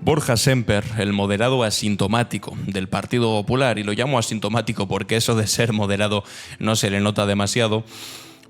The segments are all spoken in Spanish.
Borja Semper, el moderado asintomático del Partido Popular, y lo llamo asintomático porque eso de ser moderado no se le nota demasiado,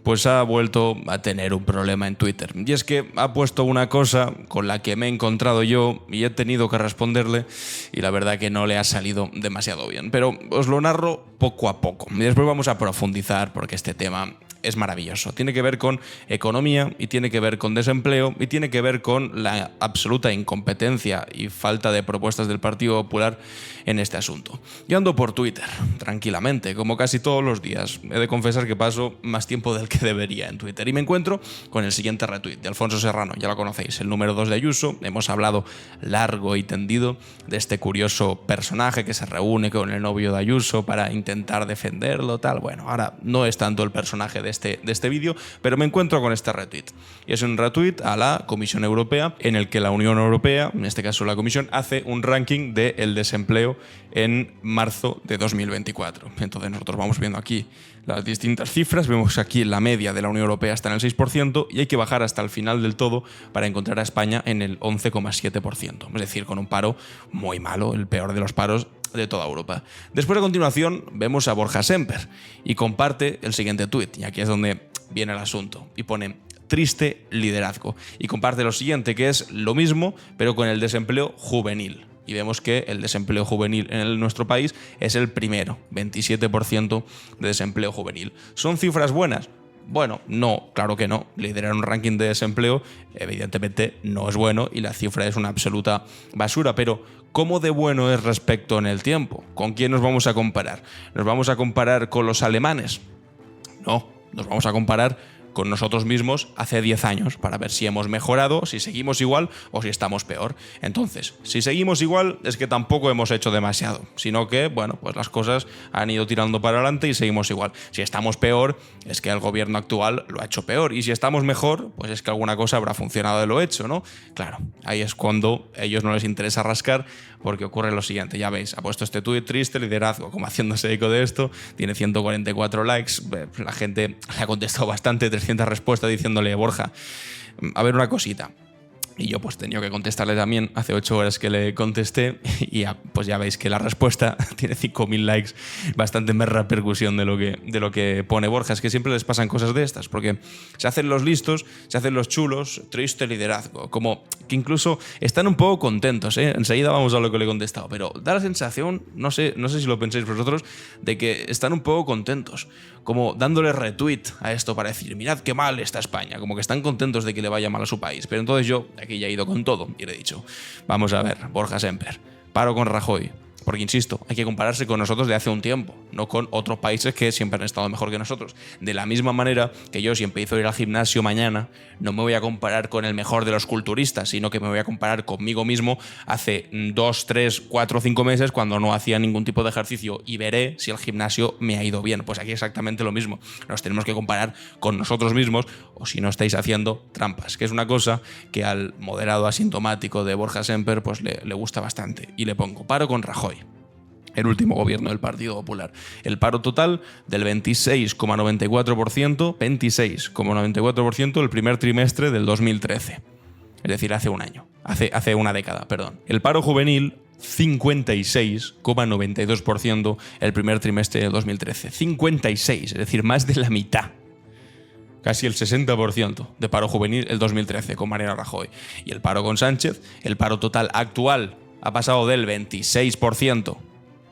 pues ha vuelto a tener un problema en Twitter. Y es que ha puesto una cosa con la que me he encontrado yo y he tenido que responderle, y la verdad que no le ha salido demasiado bien. Pero os lo narro poco a poco y después vamos a profundizar porque este tema es maravilloso. Tiene que ver con economía y tiene que ver con desempleo y tiene que ver con la absoluta incompetencia y falta de propuestas del Partido Popular en este asunto. Yo ando por Twitter, tranquilamente, como casi todos los días. He de confesar que paso más tiempo del que debería en Twitter y me encuentro con el siguiente retweet de Alfonso Serrano, ya lo conocéis, el número 2 de Ayuso. Hemos hablado largo y tendido de este curioso personaje que se reúne con el novio de Ayuso para intentar defenderlo, tal. Bueno, ahora no es tanto el personaje de este vídeo, pero me encuentro con este retweet. Y es un retweet a la Comisión Europea, en el que la Unión Europea, en este caso la Comisión, hace un ranking del desempleo en marzo de 2024. Entonces nosotros vamos viendo aquí las distintas cifras, vemos aquí la media de la Unión Europea está en el 6% y hay que bajar hasta el final del todo para encontrar a España en el 11,7%. Es decir, con un paro muy malo, el peor de los paros de toda Europa. Después, a continuación, vemos a Borja Semper y comparte el siguiente tuit, y aquí es donde viene el asunto, y pone: triste liderazgo, y comparte lo siguiente, que es lo mismo pero con el desempleo juvenil. Y vemos que el desempleo juvenil en nuestro país es el primero, 27% de desempleo juvenil. ¿Son cifras buenas? Bueno, no, claro que no. Liderar un ranking de desempleo evidentemente no es bueno y la cifra es una absoluta basura, pero ¿cómo de bueno es respecto en el tiempo? ¿Con quién nos vamos a comparar? ¿Nos vamos a comparar con los alemanes? No, nos vamos a comparar con nosotros mismos hace 10 años para ver si hemos mejorado, si seguimos igual o si estamos peor. Entonces, si seguimos igual es que tampoco hemos hecho demasiado, sino que, bueno, pues las cosas han ido tirando para adelante y seguimos igual. Si estamos peor es que el gobierno actual lo ha hecho peor, y si estamos mejor, pues es que alguna cosa habrá funcionado de lo hecho, ¿no? Claro, ahí es cuando a ellos no les interesa rascar, porque ocurre lo siguiente, ya veis, ha puesto este tuit: triste liderazgo, como haciéndose eco de esto, tiene 144 likes, la gente le ha contestado bastante, 300 respuestas diciéndole: Borja, a ver una cosita. Y yo pues tenía que contestarle también, hace 8 horas que le contesté, y pues ya veis que la respuesta tiene 5.000 likes, bastante más repercusión de lo que pone Borja. Es que siempre les pasan cosas de estas, porque se hacen los listos, se hacen los chulos, triste liderazgo, como que incluso están un poco contentos, ¿eh? Enseguida vamos a lo que le he contestado, pero da la sensación, no sé si lo pensáis vosotros, de que están un poco contentos, como dándole retweet a esto para decir: mirad qué mal está España, como que están contentos de que le vaya mal a su país. Pero entonces yo aquí ya he ido con todo y le he dicho: vamos a ver, Borja Semper, paro con Rajoy. Porque, insisto, hay que compararse con nosotros de hace un tiempo, no con otros países que siempre han estado mejor que nosotros. De la misma manera que yo, si empiezo a ir al gimnasio mañana, no me voy a comparar con el mejor de los culturistas, sino que me voy a comparar conmigo mismo hace 2, 3, 4, 5 meses, cuando no hacía ningún tipo de ejercicio, y veré si el gimnasio me ha ido bien. Pues aquí exactamente lo mismo. Nos tenemos que comparar con nosotros mismos, o si no estáis haciendo trampas, que es una cosa que al moderado asintomático de Borja Semper pues le gusta bastante. Y le pongo: paro con Rajoy, el último gobierno del Partido Popular. El paro total del 26,94%, 26,94% el primer trimestre del 2013. Es decir, hace un año, hace una década, perdón. El paro juvenil, 56,92% el primer trimestre del 2013. 56, es decir, más de la mitad. Casi el 60% de paro juvenil el 2013 con Mariano Rajoy. Y el paro con Sánchez, el paro total actual ha pasado del 26%,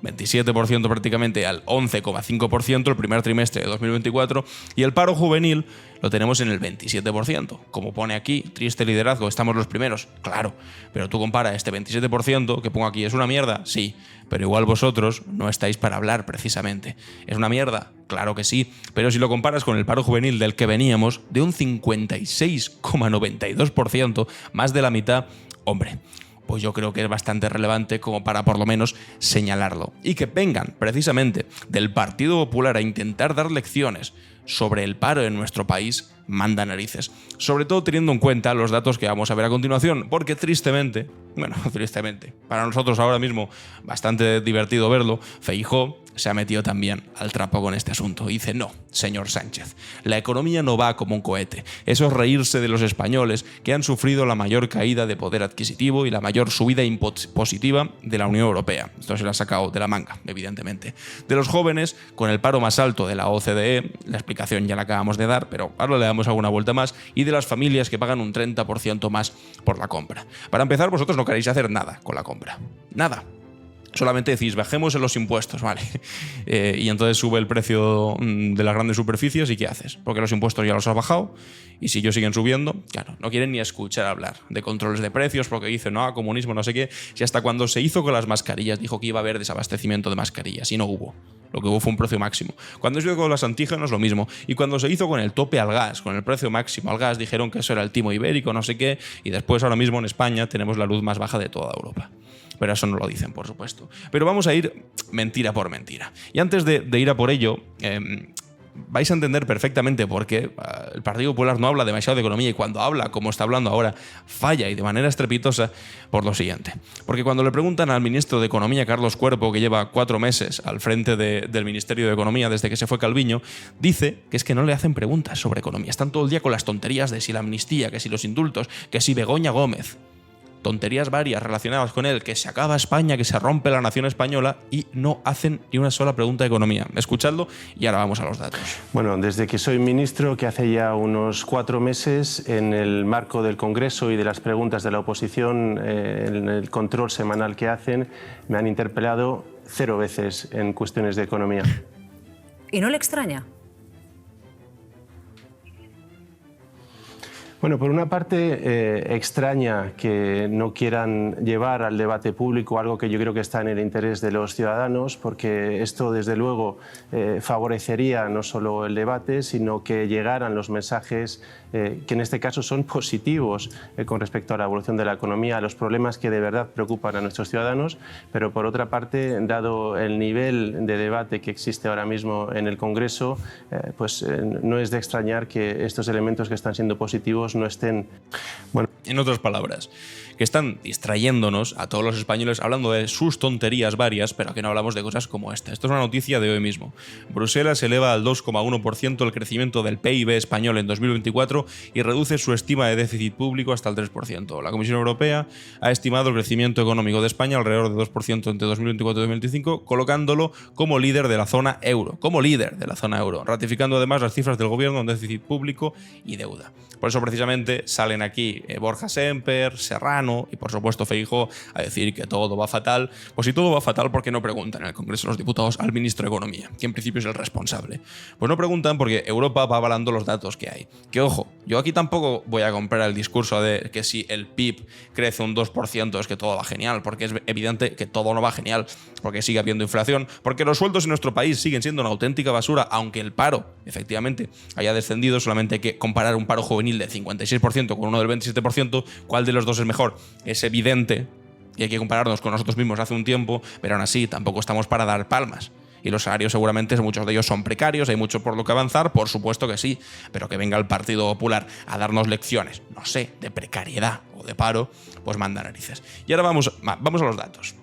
27% prácticamente, al 11,5% el primer trimestre de 2024, y el paro juvenil lo tenemos en el 27%. Como pone aquí, triste liderazgo, estamos los primeros. Claro, pero tú compara este 27% que pongo aquí, ¿es una mierda? Sí, pero igual vosotros no estáis para hablar precisamente. ¿Es una mierda? Claro que sí, pero si lo comparas con el paro juvenil del que veníamos, de un 56,92%, más de la mitad, hombre, pues yo creo que es bastante relevante como para por lo menos señalarlo. Y que vengan precisamente del Partido Popular a intentar dar lecciones sobre el paro en nuestro país manda narices. Sobre todo teniendo en cuenta los datos que vamos a ver a continuación, porque tristemente, para nosotros ahora mismo bastante divertido verlo, Feijóo se ha metido también al trapo con este asunto. Dice: no, señor Sánchez, la economía no va como un cohete. Eso es reírse de los españoles que han sufrido la mayor caída de poder adquisitivo y la mayor subida impositiva de la Unión Europea. Esto se lo ha sacado de la manga, evidentemente. De los jóvenes, con el paro más alto de la OCDE, la explicación ya la acabamos de dar, pero ahora le damos alguna vuelta más, y de las familias que pagan un 30% más por la compra. Para empezar, vosotros no queréis hacer nada con la compra. Nada. Solamente decís: bajemos en los impuestos, ¿vale? Y entonces sube el precio de las grandes superficies, ¿y qué haces? Porque los impuestos ya los has bajado, y si ellos siguen subiendo, claro, no quieren ni escuchar hablar de controles de precios, porque dicen: no, comunismo, no sé qué. Si hasta cuando se hizo con las mascarillas dijo que iba a haber desabastecimiento de mascarillas, y no hubo. Lo que hubo fue un precio máximo. Cuando se hizo con los antígenos, lo mismo. Y cuando se hizo con el tope al gas, con el precio máximo al gas, dijeron que eso era el timo ibérico, no sé qué, y después ahora mismo en España tenemos la luz más baja de toda Europa. Pero eso no lo dicen, por supuesto. Pero vamos a ir mentira por mentira. Y antes de ir a por ello, vais a entender perfectamente por qué el Partido Popular no habla demasiado de economía, y cuando habla, como está hablando ahora, falla y de manera estrepitosa por lo siguiente. Porque cuando le preguntan al ministro de Economía, Carlos Cuerpo, que lleva 4 meses al frente del Ministerio de Economía desde que se fue Calviño, dice que es que no le hacen preguntas sobre economía. Están todo el día con las tonterías de si la amnistía, que si los indultos, que si Begoña Gómez. Tonterías varias relacionadas con él, que se acaba España, que se rompe la nación española, y no hacen ni una sola pregunta de economía. Escuchadlo y ahora vamos a los datos. Bueno, desde que soy ministro, que hace ya unos 4 meses, en el marco del Congreso y de las preguntas de la oposición, en el control semanal que hacen, me han interpelado 0 veces en cuestiones de economía. ¿Y no le extraña? Bueno, por una parte, extraña que no quieran llevar al debate público algo que yo creo que está en el interés de los ciudadanos, porque esto, desde luego, favorecería no solo el debate, sino que llegaran los mensajes que en este caso son positivos con respecto a la evolución de la economía, a los problemas que de verdad preocupan a nuestros ciudadanos. Pero por otra parte, dado el nivel de debate que existe ahora mismo en el Congreso, no es de extrañar que estos elementos que están siendo positivos no estén... Bueno, en otras palabras, que están distrayéndonos a todos los españoles hablando de sus tonterías varias, pero que no hablamos de cosas como esta. Esto es una noticia de hoy mismo. Bruselas eleva al 2,1% el crecimiento del PIB español en 2024 y reduce su estima de déficit público hasta el 3%. La Comisión Europea ha estimado el crecimiento económico de España alrededor de 2% entre 2024 y 2025, colocándolo como líder de la zona euro. Ratificando además las cifras del gobierno en déficit público y deuda. Por eso precisamente salen aquí Borja Semper, Serrano y por supuesto Feijóo a decir que todo va fatal. Pues si todo va fatal, ¿por qué no preguntan en el Congreso de los Diputados al ministro de Economía, que en principio es el responsable? Pues no preguntan porque Europa va avalando los datos que hay. Que ojo, yo aquí tampoco voy a comprar el discurso de que si el PIB crece un 2% es que todo va genial, porque es evidente que todo no va genial, porque sigue habiendo inflación, porque los sueldos en nuestro país siguen siendo una auténtica basura, aunque el paro efectivamente haya descendido. Solamente hay que comparar un paro juvenil del 56% con uno del 27%, ¿cuál de los dos es mejor? Es evidente y hay que compararnos con nosotros mismos hace un tiempo, pero aún así tampoco estamos para dar palmas. Y los salarios seguramente muchos de ellos son precarios, hay mucho por lo que avanzar, por supuesto que sí, pero que venga el Partido Popular a darnos lecciones, no sé, de precariedad o de paro, pues manda narices. Y ahora vamos a los datos.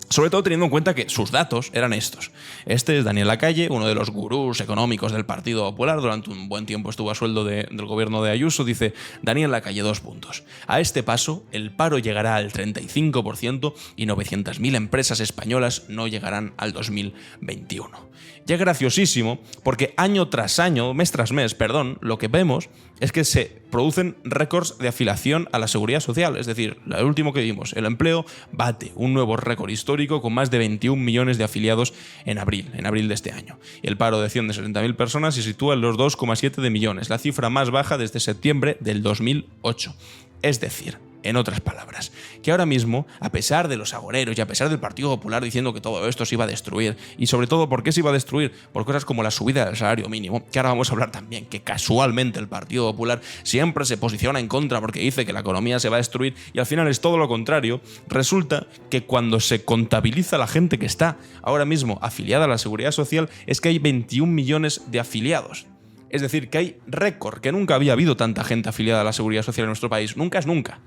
Sobre todo teniendo en cuenta que sus datos eran estos. Este es Daniel Lacalle, uno de los gurús económicos del Partido Popular. Durante un buen tiempo estuvo a sueldo del gobierno de Ayuso. Dice Daniel Lacalle, 2 puntos. A este paso, el paro llegará al 35% y 900.000 empresas españolas no llegarán al 2021. Ya graciosísimo, porque año tras año, mes tras mes, lo que vemos es que se producen récords de afiliación a la seguridad social. Es decir, el último que vimos, el empleo, bate un nuevo récord histórico con más de 21 millones de afiliados en abril de este año. Y el paro desciende de 70.000 personas y se sitúa en los 2,7 de millones, la cifra más baja desde septiembre del 2008. Es decir, en otras palabras, que ahora mismo, a pesar de los agoreros y a pesar del Partido Popular diciendo que todo esto se iba a destruir, y sobre todo, ¿por qué se iba a destruir? Por cosas como la subida del salario mínimo, que ahora vamos a hablar también, que casualmente el Partido Popular siempre se posiciona en contra porque dice que la economía se va a destruir y al final es todo lo contrario. Resulta que cuando se contabiliza la gente que está ahora mismo afiliada a la Seguridad Social, es que hay 21 millones de afiliados. Es decir, que hay récord, que nunca había habido tanta gente afiliada a la Seguridad Social en nuestro país. Nunca es nunca.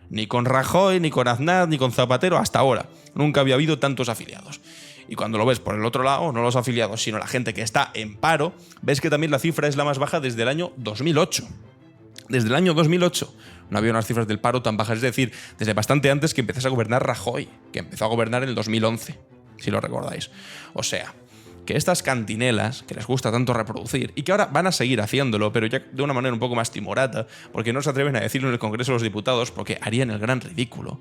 Ni con Rajoy, ni con Aznar, ni con Zapatero, hasta ahora. Nunca había habido tantos afiliados. Y cuando lo ves por el otro lado, no los afiliados, sino la gente que está en paro, ves que también la cifra es la más baja desde el año 2008. Desde el año 2008 no había unas cifras del paro tan bajas. Es decir, desde bastante antes que empezase a gobernar Rajoy, que empezó a gobernar en el 2011, si lo recordáis. O sea, que estas cantinelas, que les gusta tanto reproducir, y que ahora van a seguir haciéndolo, pero ya de una manera un poco más timorata, porque no se atreven a decirlo en el Congreso de los Diputados, porque harían el gran ridículo.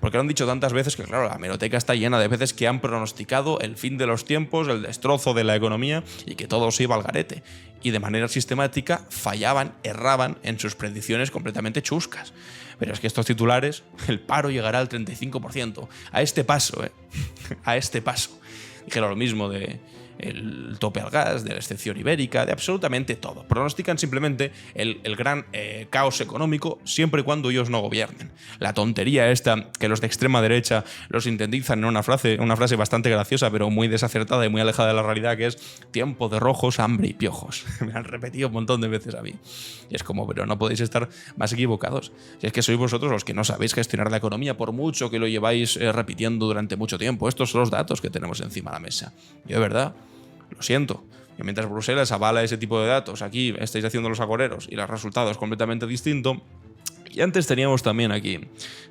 Porque lo han dicho tantas veces que, claro, la hemeroteca está llena de veces que han pronosticado el fin de los tiempos, el destrozo de la economía y que todo se iba al garete. Y de manera sistemática fallaban, erraban en sus predicciones completamente chuscas. Pero es que estos titulares, el paro llegará al 35%. A este paso, a este paso. Dijeron lo mismo de el tope al gas, de la excepción ibérica, de absolutamente todo. Pronostican simplemente el gran caos económico siempre y cuando ellos no gobiernen. La tontería esta que los de extrema derecha los sintetizan en una frase bastante graciosa, pero muy desacertada y muy alejada de la realidad, que es tiempo de rojos, hambre y piojos. Me han repetido un montón de veces a mí. Y es como, pero no podéis estar más equivocados. Si es que sois vosotros los que no sabéis gestionar la economía, por mucho que lo lleváis repitiendo durante mucho tiempo. Estos son los datos que tenemos encima de la mesa. Yo de verdad lo siento, que mientras Bruselas avala ese tipo de datos, aquí estáis haciendo los agoreros y los resultados completamente distintos. Y antes teníamos también aquí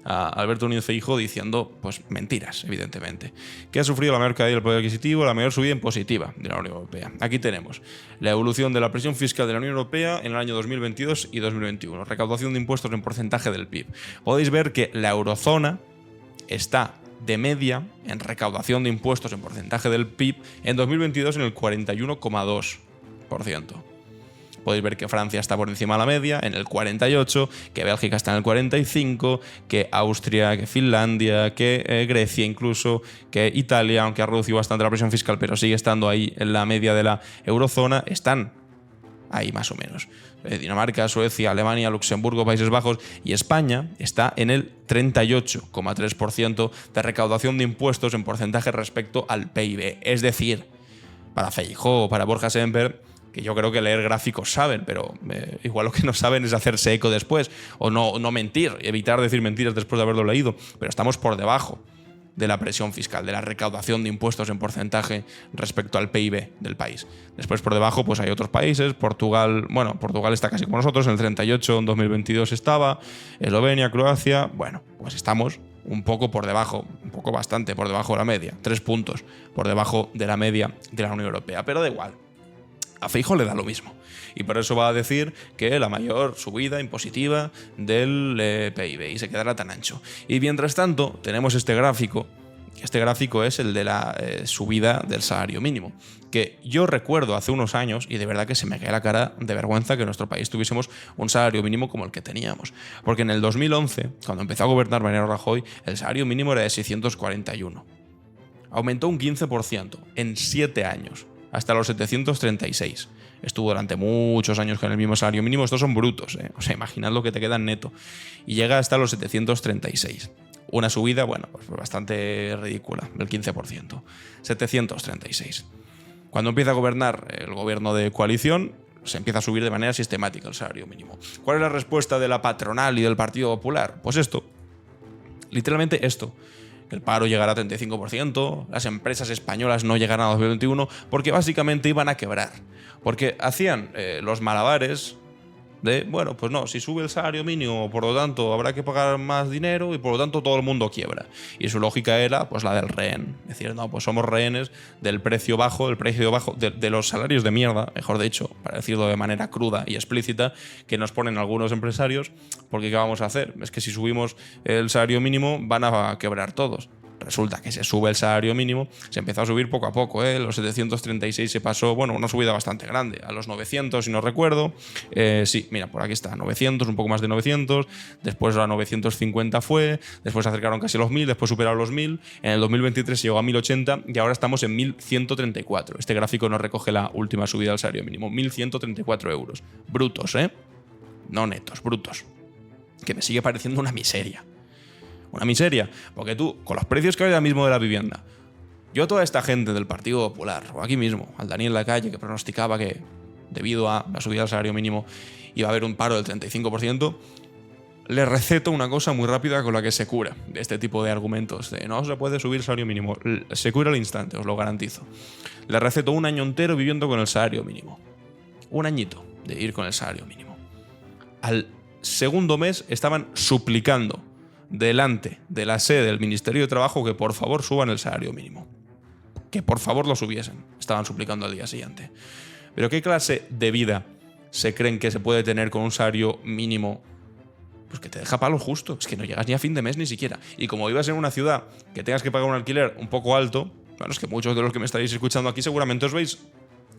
a Alberto Núñez Feijóo diciendo, pues mentiras, evidentemente, que ha sufrido la mayor caída del poder adquisitivo, la mayor subida impositiva de la Unión Europea. Aquí tenemos la evolución de la presión fiscal de la Unión Europea en el año 2022 y 2021, recaudación de impuestos en porcentaje del PIB. Podéis ver que la eurozona está de media en recaudación de impuestos en porcentaje del PIB en 2022 en el 41,2%. Podéis ver que Francia está por encima de la media, en el 48%, que Bélgica está en el 45%, que Austria, que Finlandia, que Grecia incluso, que Italia, aunque ha reducido bastante la presión fiscal, pero sigue estando ahí en la media de la eurozona, están ahí más o menos. Dinamarca, Suecia, Alemania, Luxemburgo, Países Bajos y España está en el 38,3% de recaudación de impuestos en porcentaje respecto al PIB. Es decir, para Feijóo, para Borja Semper, que yo creo que leer gráficos saben, pero igual lo que no saben es hacerse eco después o no mentir, evitar decir mentiras después de haberlo leído, pero estamos por debajo de la presión fiscal, de la recaudación de impuestos en porcentaje respecto al PIB del país. Después por debajo pues hay otros países, Portugal está casi como nosotros, en el 38 en 2022 estaba, Eslovenia, Croacia, bueno, pues estamos un poco por debajo, un poco bastante por debajo de la media, 3 puntos por debajo de la media de la Unión Europea, pero da igual. A Feijóo le da lo mismo. Y por eso va a decir que la mayor subida impositiva del PIB y se quedará tan ancho. Y mientras tanto, tenemos este gráfico. Este gráfico es el de la subida del salario mínimo. Que yo recuerdo hace unos años, y de verdad que se me cae la cara de vergüenza que en nuestro país tuviésemos un salario mínimo como el que teníamos. Porque en el 2011, cuando empezó a gobernar Mariano Rajoy, el salario mínimo era de 641. Aumentó un 15% en 7 años. Hasta los 736. Estuvo durante muchos años con el mismo salario mínimo. Estos son brutos, ¿eh? O sea, imaginad lo que te queda en neto. Y llega hasta los 736. Una subida, bueno, pues bastante ridícula, del 15%. 736. Cuando empieza a gobernar el gobierno de coalición, se empieza a subir de manera sistemática el salario mínimo. ¿Cuál es la respuesta de la patronal y del Partido Popular? Pues esto. Literalmente esto. El paro llegará a 35%, las empresas españolas no llegarán a 2021 porque básicamente iban a quebrar. Porque hacían los malabares de, bueno, pues no, si sube el salario mínimo, por lo tanto habrá que pagar más dinero y por lo tanto todo el mundo quiebra. Y su lógica era pues la del rehén. Es decir, no, pues somos rehenes del precio bajo, de los salarios de mierda, mejor dicho, para decirlo de manera cruda y explícita, que nos ponen algunos empresarios, porque ¿qué vamos a hacer? Es que si subimos el salario mínimo van a quebrar todos. Resulta que se sube el salario mínimo, se empezó a subir poco a poco, Los 736 se pasó, bueno, una subida bastante grande, a los 900 si no recuerdo. Sí, mira, por aquí está, 900, un poco más de 900, después a 950 fue, después se acercaron casi a los 1000, después superaron los 1000, en el 2023 se llegó a 1080 y ahora estamos en 1134. Este gráfico nos recoge la última subida del salario mínimo, 1134 euros. Brutos, no netos, brutos. Que me sigue pareciendo una miseria. Una miseria, porque tú, con los precios que hay ahora mismo de la vivienda, yo a toda esta gente del Partido Popular, o aquí mismo, al Daniel Lacalle, que pronosticaba que debido a la subida del salario mínimo iba a haber un paro del 35%, le receto una cosa muy rápida con la que se cura este tipo de argumentos de no se puede subir el salario mínimo. Se cura al instante, os lo garantizo. Le receto un año entero viviendo con el salario mínimo. Un añito de ir con el salario mínimo. Al segundo mes estaban suplicando delante de la sede del Ministerio de Trabajo que por favor suban el salario mínimo. Que por favor lo subiesen. Estaban suplicando al día siguiente. Pero ¿qué clase de vida se creen que se puede tener con un salario mínimo? Pues que te deja palo justo. Es que no llegas ni a fin de mes ni siquiera. Y como vivas en una ciudad que tengas que pagar un alquiler un poco alto, bueno, es que muchos de los que me estaréis escuchando aquí seguramente os veis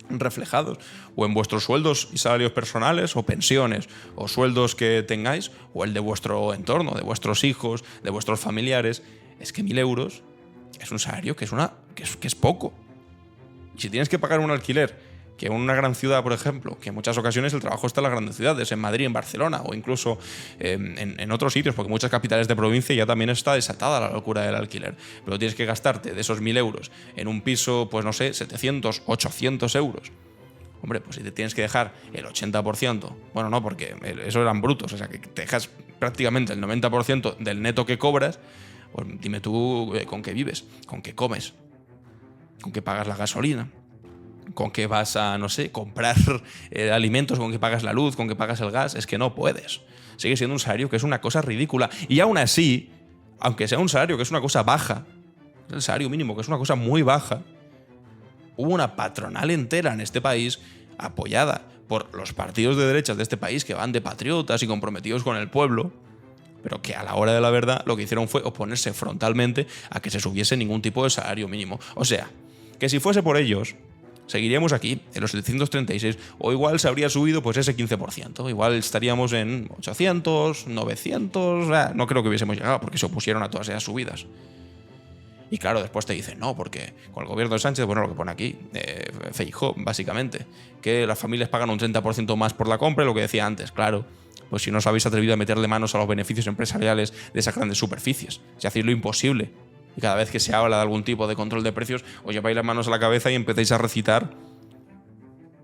reflejados o en vuestros sueldos y salarios personales o pensiones o sueldos que tengáis o el de vuestro entorno, de vuestros hijos, de vuestros familiares. Es que 1.000 euros es un salario que es poco. Y si tienes que pagar un alquiler que en una gran ciudad, por ejemplo, que en muchas ocasiones el trabajo está en las grandes ciudades, en Madrid, en Barcelona o incluso en otros sitios, porque muchas capitales de provincia ya también está desatada la locura del alquiler. Pero tienes que gastarte de esos 1.000 euros en un piso, pues no sé, 700, 800 euros. Hombre, pues si te tienes que dejar el 80%, bueno, no, porque eso eran brutos, o sea, que te dejas prácticamente el 90% del neto que cobras, pues dime tú con qué vives, con qué comes, con qué pagas la gasolina, con qué vas a, no sé, comprar alimentos, con qué pagas la luz, con qué pagas el gas. Es que no puedes. Sigue siendo un salario que es una cosa ridícula. Y aún así, aunque sea un salario que es una cosa baja, el salario mínimo que es una cosa muy baja, hubo una patronal entera en este país apoyada por los partidos de derechas de este país que van de patriotas y comprometidos con el pueblo, pero que a la hora de la verdad lo que hicieron fue oponerse frontalmente a que se subiese ningún tipo de salario mínimo. O sea, que si fuese por ellos, seguiríamos aquí, en los 736, o igual se habría subido pues ese 15%. Igual estaríamos en 800, 900... no creo que hubiésemos llegado porque se opusieron a todas esas subidas. Y claro, después te dicen, no, porque con el gobierno de Sánchez, bueno, lo que pone aquí, Feijóo, básicamente, que las familias pagan un 30% más por la compra, lo que decía antes, claro. Pues si no os habéis atrevido a meterle manos a los beneficios empresariales de esas grandes superficies, si hacéis lo imposible. Y cada vez que se habla de algún tipo de control de precios, os lleváis las manos a la cabeza y empezáis a recitar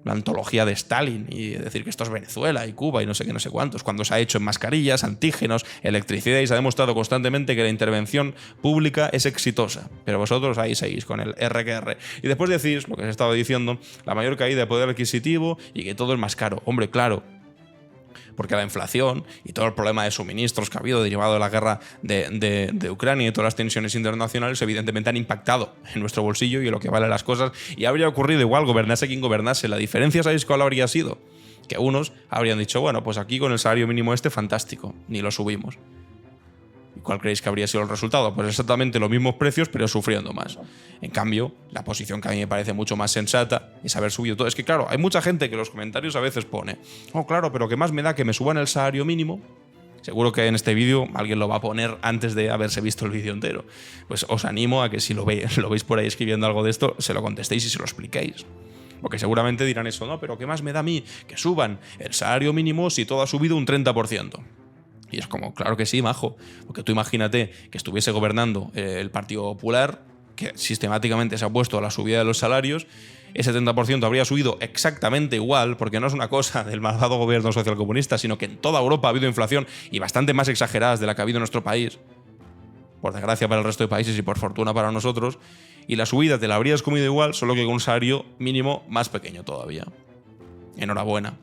la antología de Stalin y decir que esto es Venezuela y Cuba y no sé qué, no sé cuántos, cuando se ha hecho en mascarillas, antígenos, electricidad y se ha demostrado constantemente que la intervención pública es exitosa. Pero vosotros ahí seguís con el RQR. Y después decís, lo que os he estado diciendo, la mayor caída de poder adquisitivo y que todo es más caro. Hombre, claro, porque la inflación y todo el problema de suministros que ha habido derivado de la guerra de Ucrania y todas las tensiones internacionales evidentemente han impactado en nuestro bolsillo y en lo que valen las cosas, y habría ocurrido igual gobernase quien gobernase. La diferencia, ¿sabéis cuál habría sido? Que unos habrían dicho, bueno, pues aquí con el salario mínimo fantástico, ni lo subimos. ¿Y cuál creéis que habría sido el resultado? Pues exactamente los mismos precios, pero sufriendo más. En cambio, la posición que a mí me parece mucho más sensata es haber subido todo. Es que, claro, hay mucha gente que en los comentarios a veces pone, oh, claro, pero ¿qué más me da que me suban el salario mínimo? Seguro que en este vídeo alguien lo va a poner antes de haberse visto el vídeo entero. Pues os animo a que si lo veis por ahí escribiendo algo de esto, se lo contestéis y se lo expliquéis. Porque seguramente dirán eso, no, pero ¿qué más me da a mí que suban el salario mínimo si todo ha subido un 30%? Y es como, claro que sí, majo. Porque tú imagínate que estuviese gobernando el Partido Popular, que sistemáticamente se ha opuesto a la subida de los salarios, ese 30% habría subido exactamente igual, porque no es una cosa del malvado gobierno socialcomunista, sino que en toda Europa ha habido inflación y bastante más exageradas de la que ha habido en nuestro país, por desgracia para el resto de países y por fortuna para nosotros, y la subida te la habrías comido igual, solo que con un salario mínimo más pequeño todavía. Enhorabuena.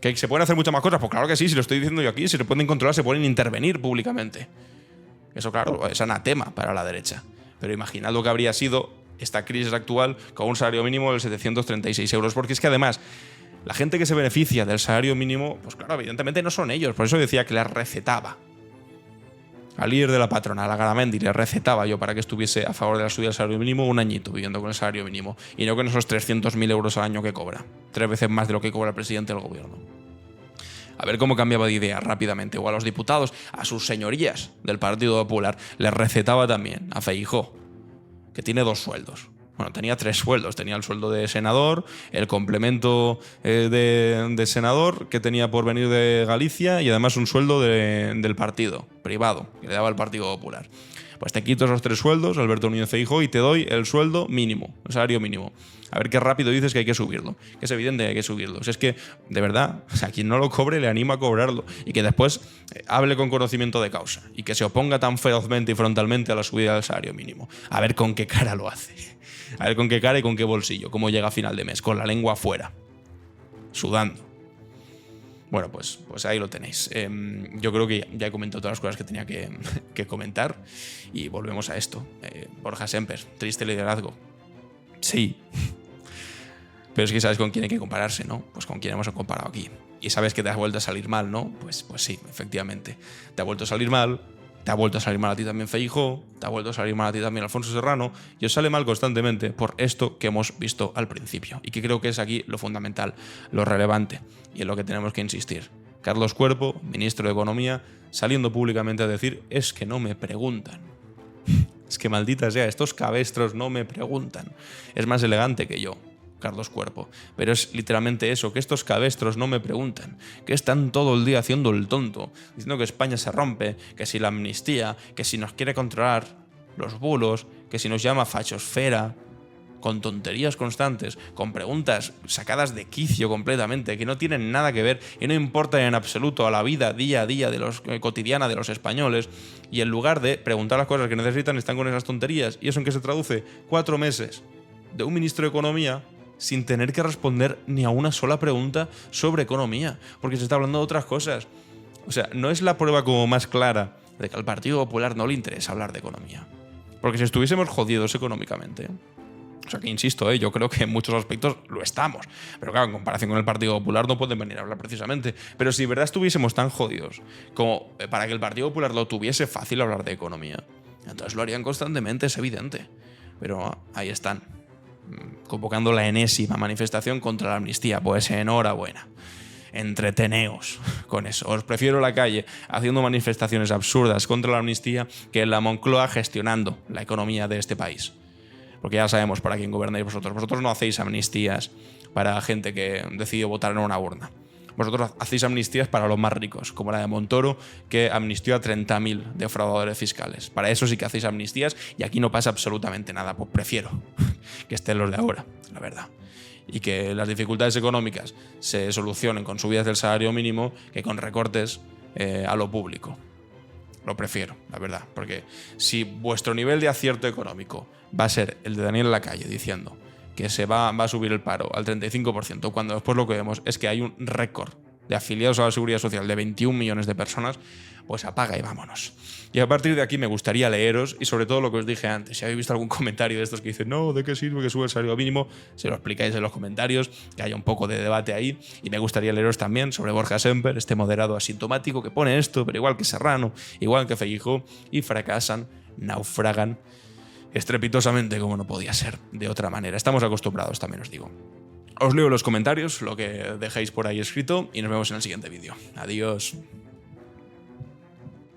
¿Que se pueden hacer muchas más cosas? Pues claro que sí, si lo estoy diciendo yo aquí, si se pueden controlar, se pueden intervenir públicamente. Eso, claro, es anatema para la derecha. Pero imaginad lo que habría sido esta crisis actual con un salario mínimo de 736 euros. Porque es que además, la gente que se beneficia del salario mínimo, pues claro, evidentemente no son ellos. Por eso decía que les recetaba. Al líder de la patronal, a Garamendi, le recetaba yo para que estuviese a favor de la subida del salario mínimo un añito viviendo con el salario mínimo. Y no con esos 300.000 euros al año que cobra. 3 veces más de lo que cobra el presidente del gobierno. A ver cómo cambiaba de idea rápidamente. O a los diputados, a sus señorías del Partido Popular, les recetaba también a Feijóo, que tiene 2 sueldos. Bueno, tenía 3 sueldos. Tenía el sueldo de senador, el complemento de senador que tenía por venir de Galicia y además un sueldo del partido privado que le daba el Partido Popular. Pues te quito esos 3 sueldos, Alberto Núñez Feijóo, y te doy el sueldo mínimo, el salario mínimo. A ver qué rápido dices que hay que subirlo. Que es evidente que hay que subirlo. Si es que, de verdad, o sea, quien no lo cobre le animo a cobrarlo. Y que después hable con conocimiento de causa. Y que se oponga tan ferozmente y frontalmente a la subida del salario mínimo. A ver con qué cara lo hace. A ver con qué cara y con qué bolsillo. Cómo llega a final de mes. Con la lengua afuera. Sudando. Bueno, pues ahí lo tenéis. Yo creo que ya he comentado todas las cosas que tenía que comentar. Y volvemos a esto. Borja Semper, triste liderazgo. Sí. Pero es que sabes con quién hay que compararse, ¿no? Pues con quién hemos comparado aquí. Y sabes que te has vuelto a salir mal, ¿no? Pues sí, efectivamente. Te ha vuelto a salir mal. Te ha vuelto a salir mal a ti también Feijóo. Te ha vuelto a salir mal a ti también Alfonso Serrano. Y os sale mal constantemente por esto que hemos visto al principio. Y que creo que es aquí lo fundamental, lo relevante. Y en lo que tenemos que insistir. Carlos Cuerpo, ministro de Economía, saliendo públicamente a decir: es que no me preguntan. Es que maldita sea, estos cabestros no me preguntan. Es más elegante que yo, Carlos Cuerpo. Pero es literalmente eso, que estos cabestros no me preguntan. Que están todo el día haciendo el tonto, diciendo que España se rompe, que si la amnistía, que si nos quiere controlar los bulos, que si nos llama fachosfera, con tonterías constantes, con preguntas sacadas de quicio completamente, que no tienen nada que ver y no importan en absoluto a la vida día a día cotidiana de los españoles, y en lugar de preguntar las cosas que necesitan están con esas tonterías. ¿Y eso en qué se traduce? 4 meses de un ministro de Economía sin tener que responder ni a una sola pregunta sobre economía, porque se está hablando de otras cosas. O sea, no es la prueba como más clara de que al Partido Popular no le interesa hablar de economía. Porque si estuviésemos jodidos económicamente, o sea que insisto, yo creo que en muchos aspectos lo estamos. Pero claro, en comparación con el Partido Popular no pueden venir a hablar precisamente. Pero si de verdad estuviésemos tan jodidos como para que el Partido Popular lo tuviese fácil hablar de economía, entonces lo harían constantemente, es evidente. Pero ahí están, convocando la enésima manifestación contra la amnistía. Pues enhorabuena. Entreteneos con eso. Os prefiero la calle haciendo manifestaciones absurdas contra la amnistía que en la Moncloa gestionando la economía de este país. Porque ya sabemos para quién gobernáis vosotros. Vosotros no hacéis amnistías para gente que decidió votar en una urna. Vosotros hacéis amnistías para los más ricos, como la de Montoro, que amnistió a 30.000 defraudadores fiscales. Para eso sí que hacéis amnistías y aquí no pasa absolutamente nada. Pues prefiero que estén los de ahora, la verdad. Y que las dificultades económicas se solucionen con subidas del salario mínimo que con recortes a lo público. Lo prefiero, la verdad, porque si vuestro nivel de acierto económico va a ser el de Daniel Lacalle diciendo que se va a subir el paro al 35%, cuando después lo que vemos es que hay un récord de afiliados a la Seguridad Social de 21 millones de personas, pues apaga y vámonos. Y a partir de aquí me gustaría leeros, y sobre todo lo que os dije antes, si habéis visto algún comentario de estos que dicen no, ¿de qué sirve que sube el salario mínimo? Se lo explicáis en los comentarios, que haya un poco de debate ahí, y me gustaría leeros también sobre Borja Semper, este moderado asintomático que pone esto, pero igual que Serrano, igual que Feijóo, y fracasan, naufragan estrepitosamente como no podía ser de otra manera. Estamos acostumbrados, también os digo. Os leo en los comentarios lo que dejéis por ahí escrito y nos vemos en el siguiente vídeo. Adiós.